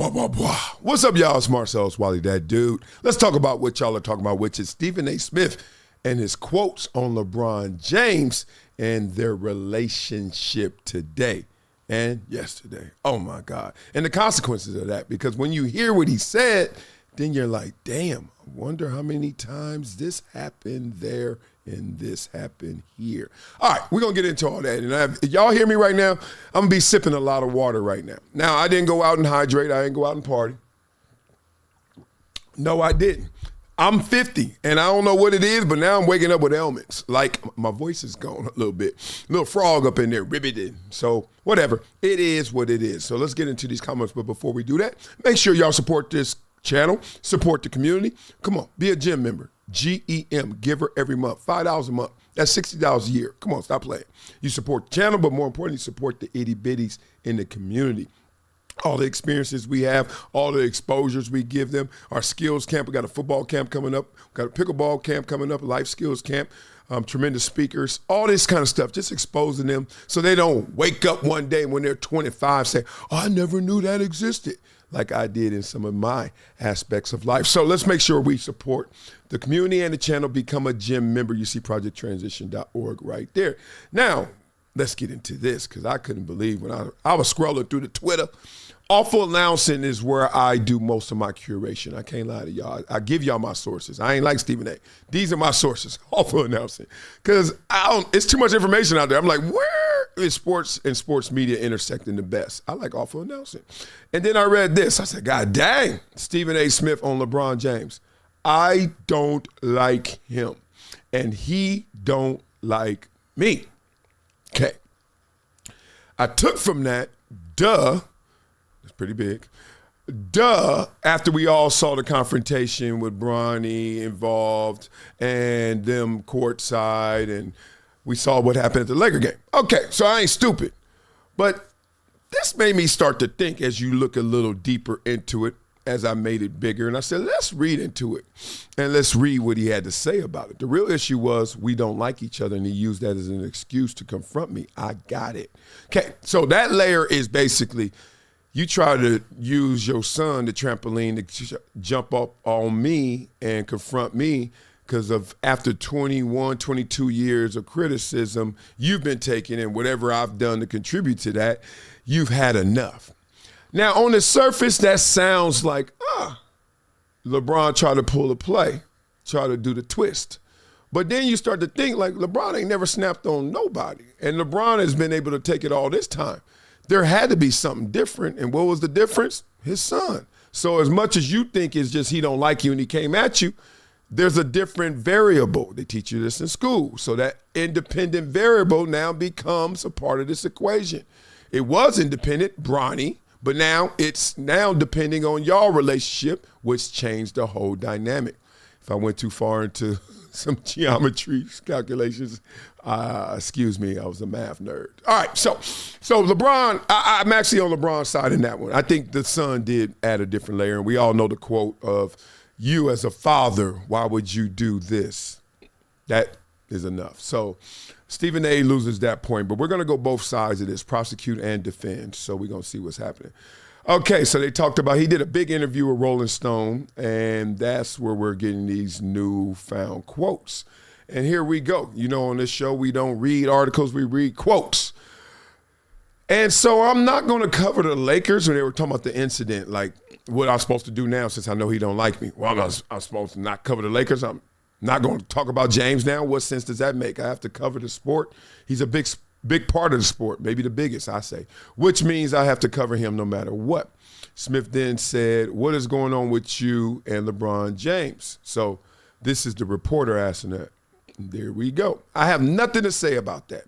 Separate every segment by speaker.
Speaker 1: Blah, blah, blah. What's up, y'all? It's Marcellus Wiley, that dude. Let's talk about what y'all are talking about, which is Stephen A. Smith and his quotes on LeBron James and their relationship today and yesterday. Oh, my God. And the consequences of that, because when you hear what he said, then you're like, damn, I wonder how many times this happened there and this happened here. All right, we're going to get into all that. And y'all hear me right now? I'm going to be sipping a lot of water right now. Now, I didn't go out and hydrate. I didn't go out and party. No, I didn't. I'm 50, and I don't know what it is, but now I'm waking up with ailments. Like, my voice is gone a little bit. Little frog up in there, ribbited. So, whatever. It is what it is. So, let's get into these comments. But before we do that, make sure y'all support this channel, support the community. Come on, be a gym member. GEM, giver every month, $5 a month. That's $60 a year. Come on, stop playing. You support the channel, but more importantly, support the itty bitties in the community. All the experiences we have, all the exposures we give them, our skills camp. We got a football camp coming up. We got a pickleball camp coming up, a life skills camp, tremendous speakers, all this kind of stuff, just exposing them so they don't wake up one day when they're 25 say, oh, I never knew that existed, like I did in some of my aspects of life. So let's make sure we support the community and the channel. Become a gym member. You see projecttransition.org right there. Now, let's get into this, because I couldn't believe when I was scrolling through the Twitter. Awful Announcing is where I do most of my curation. I can't lie to y'all. I give y'all my sources. I ain't like Stephen A. These are my sources. Awful Announcing. Because it's too much information out there. I'm like, where is sports and sports media intersecting the best? I like Awful Announcing. And then I read this. I said, God dang, Stephen A. Smith on LeBron James. I don't like him, and he don't like me. Okay. I took from that, duh, it's pretty big, duh, after we all saw the confrontation with Bronny involved and them courtside, and we saw what happened at the Laker game. Okay, so I ain't stupid. But this made me start to think as you look a little deeper into it, as I made it bigger. And I said, let's read into it and let's read what he had to say about it. The real issue was we don't like each other, and he used that as an excuse to confront me. I got it. Okay, so that layer is basically you try to use your son, the trampoline, to jump up on me and confront me because of after 21, 22 years of criticism you've been taking and whatever I've done to contribute to that, you've had enough. Now, on the surface, that sounds like, LeBron tried to pull a play, try to do the twist. But then you start to think, like, LeBron ain't never snapped on nobody. And LeBron has been able to take it all this time. There had to be something different. And what was the difference? His son. So as much as you think it's just he don't like you and he came at you, there's a different variable. They teach you this in school. So that independent variable now becomes a part of this equation. It was independent, Bronny. But now it's now depending on y'all relationship, which changed the whole dynamic. If I went too far into some geometry calculations, excuse me, I was a math nerd. All right, so LeBron, I'm actually on LeBron's side in that one. I think the son did add a different layer, and we all know the quote of, you as a father, why would you do this? That is enough. So Stephen A. loses that point, but we're going to go both sides of this, prosecute and defend, so we're going to see what's happening. Okay, so they talked about, he did a big interview with Rolling Stone, and that's where we're getting these newfound quotes. And here we go. You know, on this show, we don't read articles, we read quotes. And so I'm not going to cover the Lakers when they were talking about the incident, like what I'm supposed to do now since I know he don't like me. Well, I'm supposed to not cover the Lakers. I'm not going to talk about James now. What sense does that make? I have to cover the sport. He's a big part of the sport, maybe the biggest, I say, which means I have to cover him no matter what. Smith then said, what is going on with you and LeBron James? So this is the reporter asking that. There we go. I have nothing to say about that.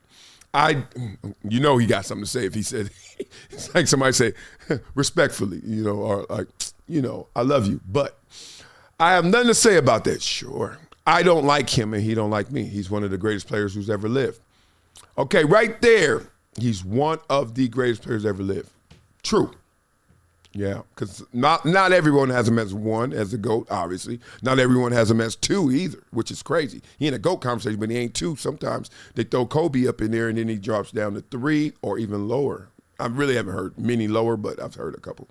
Speaker 1: You know he got something to say if he said, it's like somebody say, respectfully, you know, or like, you know, I love you, but I have nothing to say about that. Sure. I don't like him and he don't like me. He's one of the greatest players who's ever lived. Okay, right there, he's one of the greatest players ever lived. True. Yeah, because not everyone has him as one, as a GOAT, obviously. Not everyone has him as two either, which is crazy. He in a GOAT conversation, but he ain't two. Sometimes they throw Kobe up in there and then he drops down to 3 or even lower. I really haven't heard many lower, but I've heard a couple.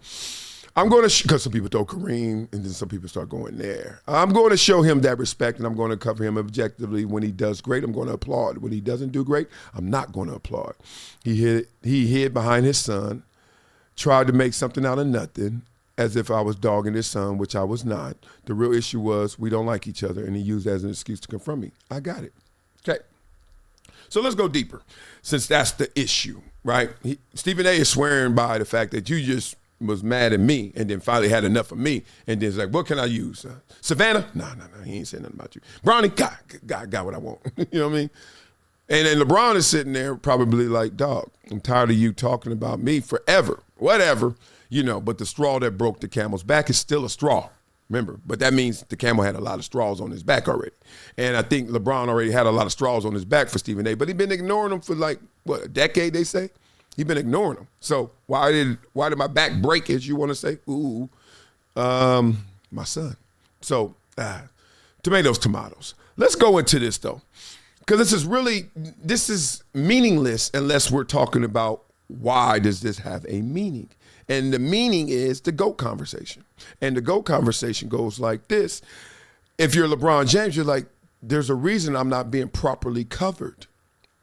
Speaker 1: I'm going to, because some people throw Kareem and then some people start going there. I'm going to show him that respect and I'm going to cover him objectively. When he does great, I'm going to applaud. When he doesn't do great, I'm not going to applaud. He hid behind his son, tried to make something out of nothing as if I was dogging his son, which I was not. The real issue was we don't like each other and he used that as an excuse to confront me. I got it. Okay. So let's go deeper since that's the issue, right? Stephen A is swearing by the fact that you just was mad at me and then finally had enough of me and then it's like, what can I use? Savannah? No, he ain't saying nothing about you. Bronny, got what I want. You know what I mean? And then LeBron is sitting there probably like, dog, I'm tired of you talking about me forever, whatever, you know, but the straw that broke the camel's back is still a straw, remember? But that means the camel had a lot of straws on his back already. And I think LeBron already had a lot of straws on his back for Stephen A, but he'd been ignoring them for like, what, a decade, they say? He's been ignoring them. So why did my back break, as you want to say? Ooh, my son. So tomatoes. Let's go into this though, because this is meaningless unless we're talking about why does this have a meaning? And the meaning is the GOAT conversation. And the GOAT conversation goes like this. If you're LeBron James, you're like, there's a reason I'm not being properly covered.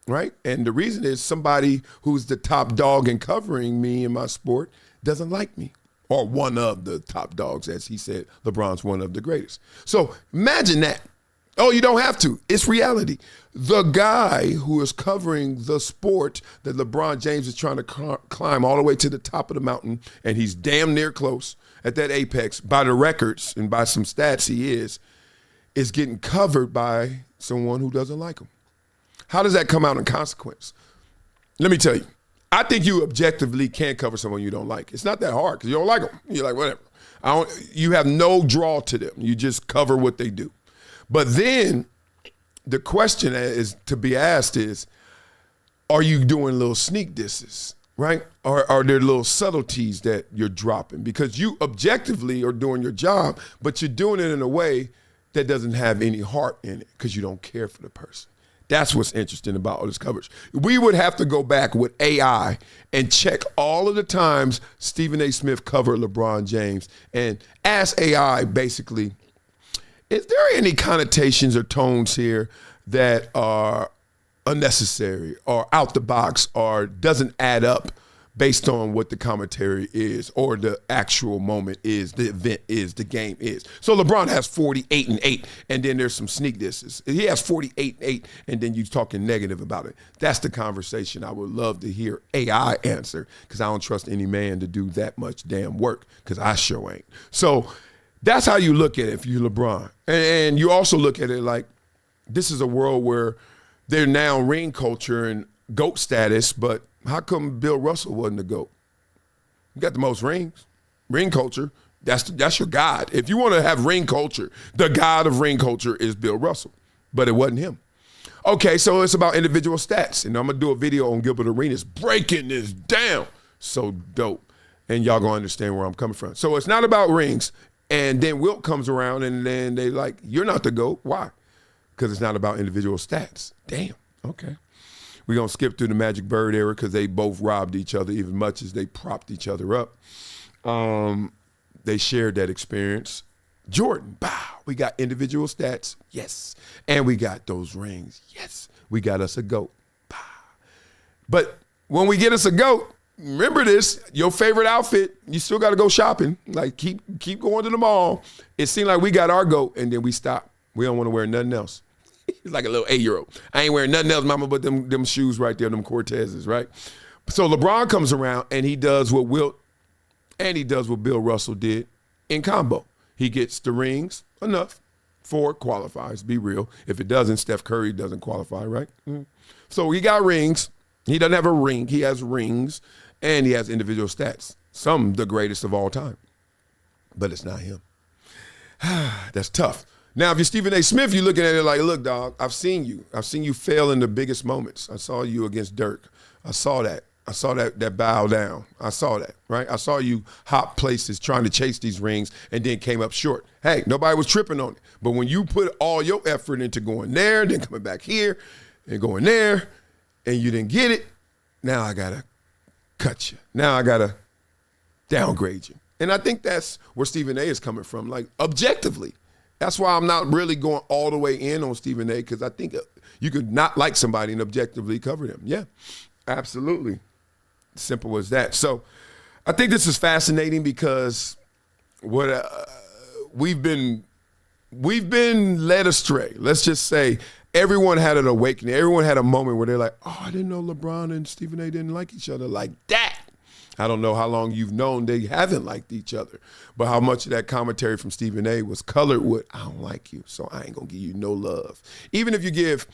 Speaker 1: Right? And the reason is somebody who's the top dog in covering me in my sport doesn't like me. Or one of the top dogs, as he said, LeBron's one of the greatest. So imagine that. Oh, you don't have to. It's reality. The guy who is covering the sport that LeBron James is trying to climb all the way to the top of the mountain, and he's damn near close at that apex by the records and by some stats he is getting covered by someone who doesn't like him. How does that come out in consequence? Let me tell you. I think you objectively can't cover someone you don't like. It's not that hard because you don't like them. You're like, whatever. You have no draw to them. You just cover what they do. But then the question is to be asked is, are you doing little sneak disses, right? Or are there little subtleties that you're dropping? Because you objectively are doing your job, but you're doing it in a way that doesn't have any heart in it because you don't care for the person. That's what's interesting about all this coverage. We would have to go back with AI and check all of the times Stephen A. Smith covered LeBron James and ask AI basically, is there any connotations or tones here that are unnecessary or out the box or doesn't add up based on what the commentary is or the actual moment is, the event is, the game is. So LeBron has 48-8, and then there's some sneak disses. He has 48-8, and then you're talking negative about it. That's the conversation I would love to hear AI answer, because I don't trust any man to do that much damn work, because I sure ain't. So that's how you look at it if you're LeBron. And you also look at it like this is a world where they're now ring culture and GOAT status, but how come Bill Russell wasn't the GOAT? You got the most rings. Ring culture, that's your God. If you want to have ring culture, the God of ring culture is Bill Russell, but it wasn't him. Okay, so it's about individual stats, and I'm going to do a video on Gilbert Arenas breaking this down. So dope, and y'all going to understand where I'm coming from. So it's not about rings, and then Wilt comes around, and then they like, you're not the GOAT. Why? Because it's not about individual stats. Damn, okay. We're going to skip through the Magic Bird era because they both robbed each other even much as they propped each other up. They shared that experience. Jordan, we got individual stats, yes. And we got those rings, yes. We got us a GOAT, But when we get us a GOAT, remember this, your favorite outfit, you still got to go shopping. Like keep going to the mall. It seemed like we got our GOAT and then we stop. We don't want to wear nothing else. He's like a little 8-year-old. I ain't wearing nothing else, mama, but them shoes right there, them Cortezes, right? So LeBron comes around and he does what Wilt and he does what Bill Russell did in combo. He gets the rings, enough, 4 qualifies, be real. If it doesn't, Steph Curry doesn't qualify, right? So he got rings. He doesn't have a ring. He has rings and he has individual stats. Some the greatest of all time, but it's not him. That's tough. Now, if you're Stephen A. Smith, you're looking at it like, look, dog, I've seen you. I've seen you fail in the biggest moments. I saw you against Dirk. I saw that. I saw that bow down. I saw that, right? I saw you hop places trying to chase these rings and then came up short. Hey, nobody was tripping on it. But when you put all your effort into going there, then coming back here and going there, and you didn't get it, now I got to cut you. Now I got to downgrade you. And I think that's where Stephen A is coming from, like objectively. That's why I'm not really going all the way in on Stephen A, because I think you could not like somebody and objectively cover them. Yeah, absolutely. Simple as that. So I think this is fascinating because what we've been led astray. Let's just say everyone had an awakening. Everyone had a moment where they're like, oh, I didn't know LeBron and Stephen A didn't like each other like that. I don't know how long you've known they haven't liked each other, but how much of that commentary from Stephen A was colored with, I don't like you, so I ain't gonna give you no love. Even if you give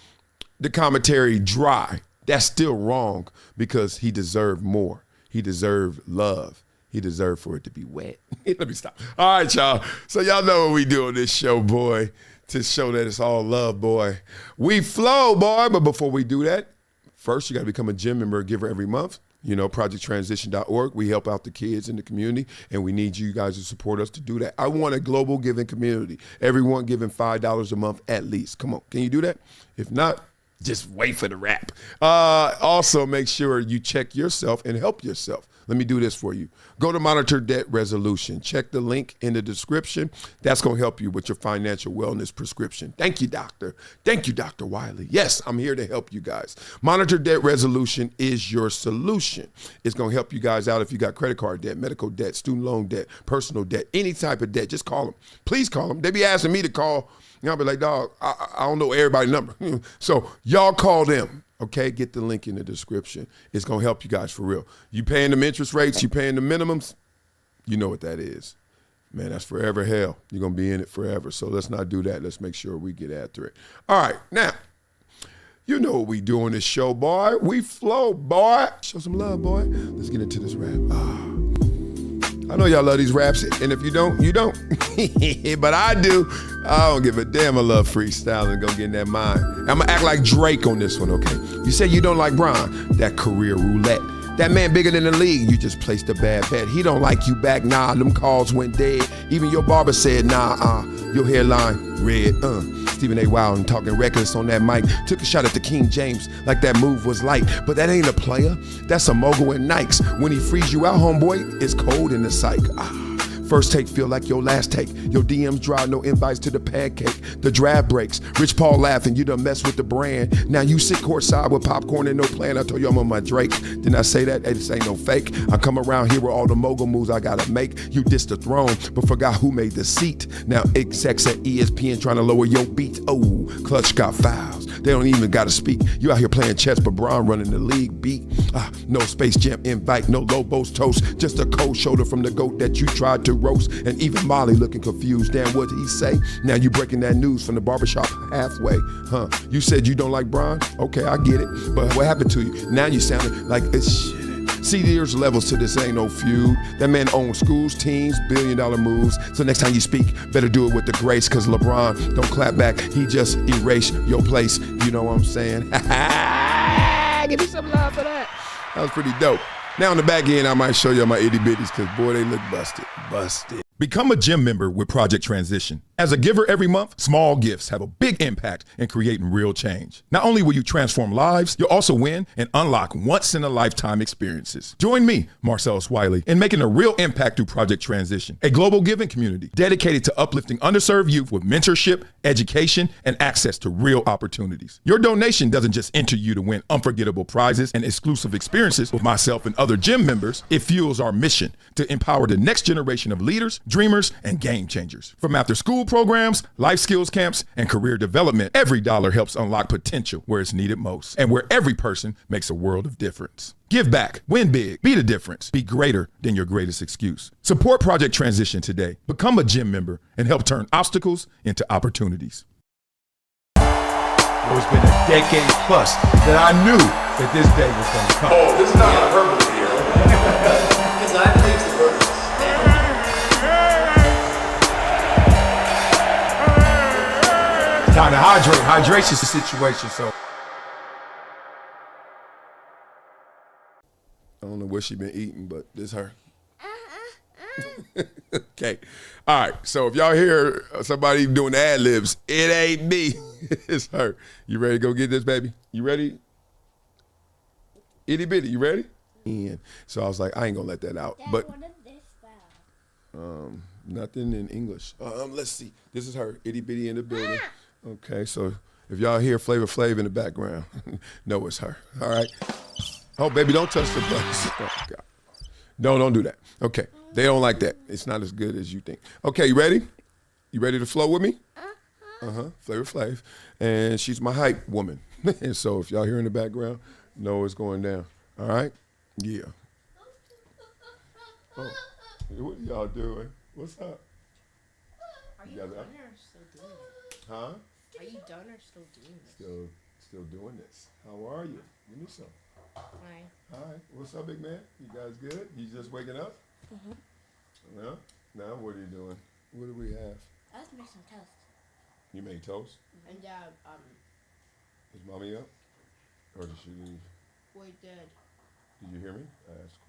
Speaker 1: the commentary dry, that's still wrong because he deserved more. He deserved love. He deserved for it to be wet. Let me stop. All right, y'all. So y'all know what we do on this show, boy, to show that it's all love, boy. We flow, boy, but before we do that, first you gotta become a gym member, giver every month. You know, projecttransition.org. We help out the kids in the community, and we need you guys to support us to do that. I want a global giving community. Everyone giving $5 a month at least. Come on, can you do that? If not, just wait for the rap. Also, make sure you check yourself and help yourself. Let me do this for you. Go to Monitor Debt Resolution. Check the link in the description. That's going to help you with your financial wellness prescription. Thank you, doctor. Thank you, Dr. Wiley. Yes, I'm here to help you guys. Monitor Debt Resolution is your solution. It's going to help you guys out if you got credit card debt, medical debt, student loan debt, personal debt, any type of debt. Just call them. Please call them. They be asking me to call. I'll be like, dog, I don't know everybody's number. So y'all call them. Okay, get the link in the description. It's gonna help you guys for real. You paying them interest rates, you paying the minimums, you know what that is. Man, that's forever hell. You're gonna be in it forever. So let's not do that. Let's make sure we get after it. All right, now, you know what we do on this show, boy. We flow, boy. Show some love, boy. Let's get into this rap. I know y'all love these raps, and if you don't, you don't. But I do. I don't give a damn. I love freestyle and go get in that mind. I'm gonna act like Drake on this one, okay? You say you don't like Bron, that career roulette. That man bigger than the league, you just placed a bad bet. He don't like you back, nah, them calls went dead. Even your barber said, nah, your hairline red, Stephen A. Wiley talking reckless on that mic. Took a shot at the King James like that move was light. But that ain't a player, that's a mogul in Nikes. When he frees you out, homeboy, it's cold in the psych. First take feel like your last take. Your DMs dry, no invites to the pancake. The draft breaks. Rich Paul laughing, you done mess with the brand. Now you sit courtside with popcorn and no plan. I told you I'm on my Drake. Didn't I say that? Hey, this ain't no fake. I come around here with all the mogul moves I gotta make. You dissed the throne, but forgot who made the seat. Now execs at ESPN trying to lower your beat. Oh, Clutch got fouls. They don't even gotta speak. You out here playing chess, but Bron running the league beat. No Space Jam invite, no Lobos toast. Just a cold shoulder from the GOAT that you tried to roast. And even Molly looking confused. Damn, what did he say? Now you breaking that news from the barbershop halfway. You said you don't like Bron? Okay, I get it. But what happened to you? Now you sounding like it's shit. See, there's levels to this, ain't no feud. That man owns schools, teams, $billion moves. So next time you speak, better do it with the grace, cause LeBron don't clap back. He just erased your place. You know what I'm saying? Give me some love for that. That was pretty dope. Now on the back end, I might show you my itty bitties, cause boy, they look busted. Busted. Become a gym member with Project Transition. As a giver every month, small gifts have a big impact in creating real change. Not only will you transform lives, you'll also win and unlock once-in-a-lifetime experiences. Join me, Marcellus Wiley, in making a real impact through Project Transition, a global giving community dedicated to uplifting underserved youth with mentorship, education, and access to real opportunities. Your donation doesn't just enter you to win unforgettable prizes and exclusive experiences with myself and other gym members. It fuels our mission to empower the next generation of leaders, dreamers, and game changers. From after-school programs, life skills camps, and career development, every dollar helps unlock potential where it's needed most and where every person makes a world of difference. Give back, win big, be the difference, be greater than your greatest excuse. Support Project Transition today. Become a gym member and help turn obstacles into opportunities. It's been a decade plus that I knew that this day was going to come. Oh, this is not hyperbole here. Because I think the verse. Time to hydrate. Hydration's the situation, so. I don't know what she been eating, but this her. Okay. All right. So if y'all hear somebody doing ad libs, it ain't me. It's her. You ready to go get this, baby? You ready? Itty bitty, you ready? And so I was like, I ain't gonna let that out.
Speaker 2: Dad,
Speaker 1: but
Speaker 2: what is this about?
Speaker 1: Nothing in English. Let's see. This is her, itty bitty in the building. Okay, so if y'all hear Flavor Flav in the background, know it's her. All right. Oh, baby, don't touch the buttons. Oh, God. No, don't do that. Okay, they don't like that. It's not as good as you think. Okay, you ready? You ready to flow with me? Flavor Flav, and she's my hype woman. And so if y'all hear in the background, know it's going down. All right? Yeah. Oh, what y'all doing? What's up?
Speaker 2: Are you done or still doing it?
Speaker 1: Huh?
Speaker 2: Are you done or still doing this?
Speaker 1: Still doing this. How are you? Give me some.
Speaker 2: Hi.
Speaker 1: Hi. What's up, big man? You guys good? You just waking up? No? Now what are you doing? What do we have?
Speaker 2: Let's make some toast.
Speaker 1: You made toast?
Speaker 2: And
Speaker 1: Is mommy up? Or did she leave?
Speaker 2: we did.
Speaker 1: Did you hear me? I asked a